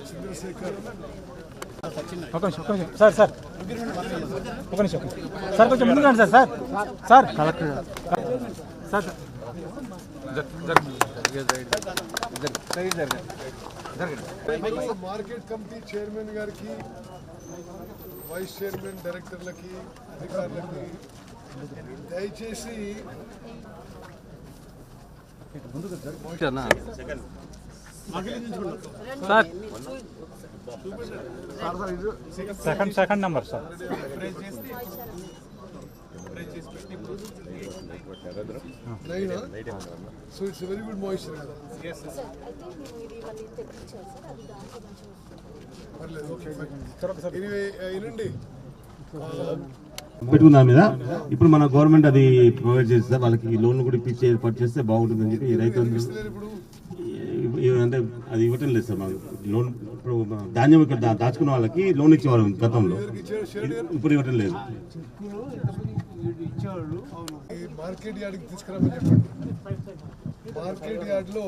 Chandrasekhar sir sir ఒక నిమిషం sir కొంచెం ముందు రండి sir sir collector sir market committee chairman గారికి, వైస్ చైర్మన్, డైరెక్టర్లకి, అధికారులకి దయచేసి second number sir. So it's very good moisture కదా. వినండి పెట్టుకున్న మీద ఇప్పుడు మన గవర్నమెంట్ అది ప్రొవైడ్ చేస్తే వాళ్ళకి లోన్లు కూడా ఇప్పించి ఏర్పాటు చేస్తే బాగుంటుందని చెప్పి రైతులు అంటే అది ఇవ్వటం లేదు సార్. మాకు లోన్ ఇప్పుడు ధాన్యం ఇక్కడ దాచుకున్న వాళ్ళకి లోన్ ఇచ్చేవారు గతంలో, ఇప్పుడు ఇవ్వటం లేదు. మార్కెట్ యార్డ్కి తీసుకురామని చెప్పండి. మార్కెట్ యార్డ్ లో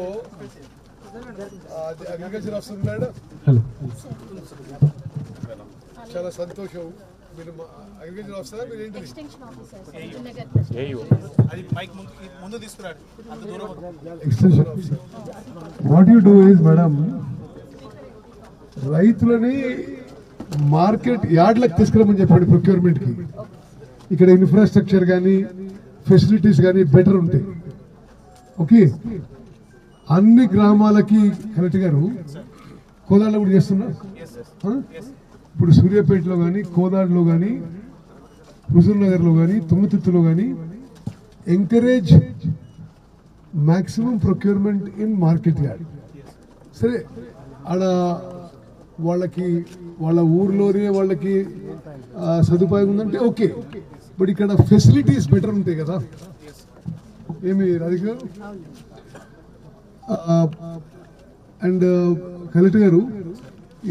అగ్రికల్చర్ ఆఫీసర్ ఉన్నాడు. చాలా సంతోషం. మీరు అగ్రికల్చర్ ఆఫీసర్, మీరు ఏంటి extension officer. What you do is madam, రైతులని మార్కెట్ యార్డ్లకు తీసుకురామని చెప్పండి. ప్రొక్యూర్మెంట్ కి ఇక్కడ ఇన్ఫ్రాస్ట్రక్చర్ కానీ ఫెసిలిటీస్ కానీ బెటర్ ఉంటాయి. ఓకే, అన్ని గ్రామాలకి కలెక్టర్ గారు కోదాడలో కూడా చేస్తున్నారు. ఇప్పుడు సూర్యాపేటలో కానీ, కోదాడలో కానీ, హుజూర్ నగర్లో కానీ, తుంగతుర్తిలో కానీ encourage maximum procurement in market yard. సరే, ఆడ వాళ్ళకి వాళ్ళ ఊర్లోనే వాళ్ళకి సదుపాయం ఉందంటే ఓకే, బట్ ఇక్కడ ఫెసిలిటీస్ బెటర్ ఉంటాయి కదా. ఏమి రాధిక అండ్ కలెక్టర్ గారు,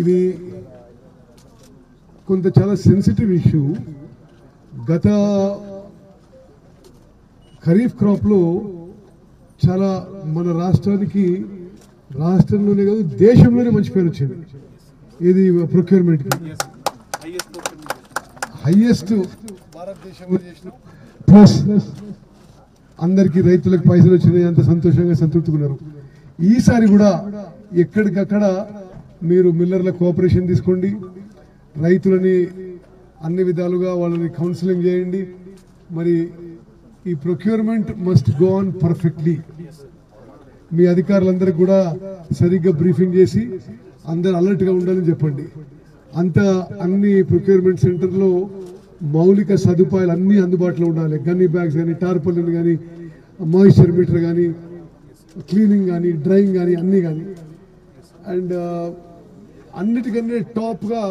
ఇది కొంత చాలా సెన్సిటివ్ ఇష్యూ. గత ఖరీఫ్ క్రాప్లో చాలా మన రాష్ట్రంలోనే కాదు దేశంలోనే మంచి పేరు వచ్చింది. ఇది ప్రొక్యూర్మెంట్కి హైయెస్ట్ భారతదేశంలో చేసిన. ప్లస్ అందరికీ రైతులకు పైసలు వచ్చినాయి, అంత సంతోషంగా సంతృప్తికున్నారు. ఈసారి కూడా ఎక్కడికక్కడ మీరు మిల్లర్ల కోఆపరేషన్ తీసుకోండి, రైతులని అన్ని విధాలుగా వాళ్ళని కౌన్సిలింగ్ చేయండి. మరి ఈ procurement must go on perfectly. మీ అధికారులందరికీ కూడా సరిగ్గా బ్రీఫింగ్ చేసి అందరు అలర్ట్గా ఉండాలని చెప్పండి. అన్ని ప్రొక్యూర్మెంట్ సెంటర్లో మౌలిక సదుపాయాలు అన్నీ అందుబాటులో ఉండాలి. గన్నీ బ్యాగ్స్ కానీ, టార్పలిన్ కానీ, మాయిశ్చర్ మీటర్ కానీ, క్లీనింగ్ కానీ, డ్రైయింగ్ కానీ, అన్నీ కానీ. అండ్ అన్నిటికన్నా టాప్గా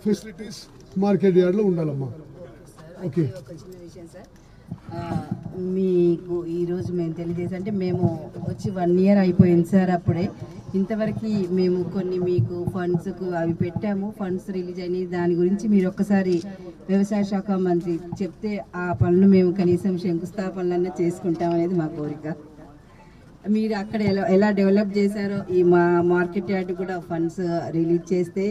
ఫెసిలిటీస్ మార్కెట్ యార్డ్లో ఉండాలమ్మా. ఓకే, మీకు ఈరోజు మేము తెలియజేసంటే, మేము వచ్చి 1 year అయిపోయింది సార్. అప్పుడే ఇంతవరకు మేము కొన్ని మీకు ఫండ్స్కు అవి పెట్టాము, ఫండ్స్ రిలీజ్ అయినాయి. దాని గురించి మీరు ఒక్కసారి వ్యవసాయ శాఖ మంత్రి చెప్తే ఆ పనులు మేము కనీసం శంకుస్థాపనలన్నా చేసుకుంటాం అనేది మా కోరిక. మీరు అక్కడ ఎలా డెవలప్ చేశారో ఈ మార్కెట్ యార్డ్ కూడా ఫండ్స్ రిలీజ్ చేస్తే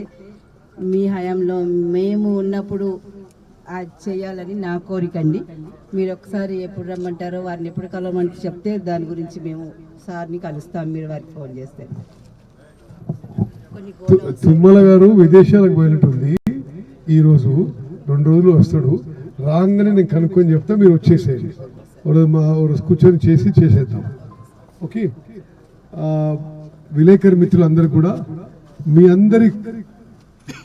మీ హయాంలో మేము ఉన్నప్పుడు అది చేయాలని నా కోరిక అండి. మీరు ఒకసారి ఎప్పుడు రమ్మంటారో, వారిని ఎప్పుడు కలవమంటే చెప్తే దాని గురించి మేము సార్ని కలుస్తాం. మీరు వారికి ఫోన్ చేస్తే. తుమ్మల గారు విదేశాలకు పోయినట్టుంది. ఈరోజు 2 రోజులు వస్తాడు. రాగానే నేను కనుక్కొని చెప్తా, మీరు వచ్చేసేయండి. కూర్చొని చేసేద్దాం. ఓకే, విలేకరి మిత్రులందరూ కూడా మీ అందరి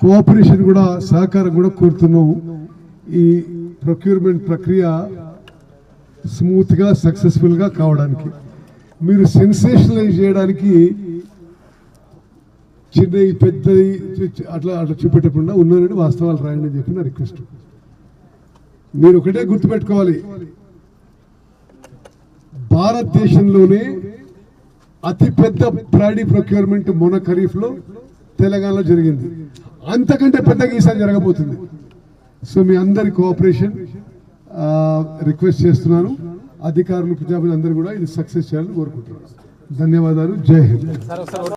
కోఆపరేషన్ కూడా, సహకారం కూడా కోరుతున్నాం. ఈ ప్రొక్యూర్మెంట్ ప్రక్రియ స్మూత్గా సక్సెస్ఫుల్గా కావడానికి మీరు సెన్సేషనలైజ్ చేయడానికి చిన్నవి పెద్దది అట్లా చూపెట్టకుండా ఉన్నారని వాస్తవాలు రాయండి అని చెప్పి నా రిక్వెస్ట్. మీరు ఒకటే గుర్తుపెట్టుకోవాలి, భారతదేశంలోనే అతిపెద్ద ప్యాడీ ప్రొక్యూర్మెంట్ మొన్న ఖరీఫ్లో తెలంగాణలో జరిగింది. అంతకంటే పెద్దగా ఈసారి జరగబోతుంది. సో మీ అందరి కోఆపరేషన్ రిక్వెస్ట్ చేస్తున్నాను. అధికారులు, ప్రజాప్రతినిధులు అందరూ కూడా ఇది సక్సెస్ చేయాలని కోరుకుంటున్నాను. ధన్యవాదాలు. జై హింద్.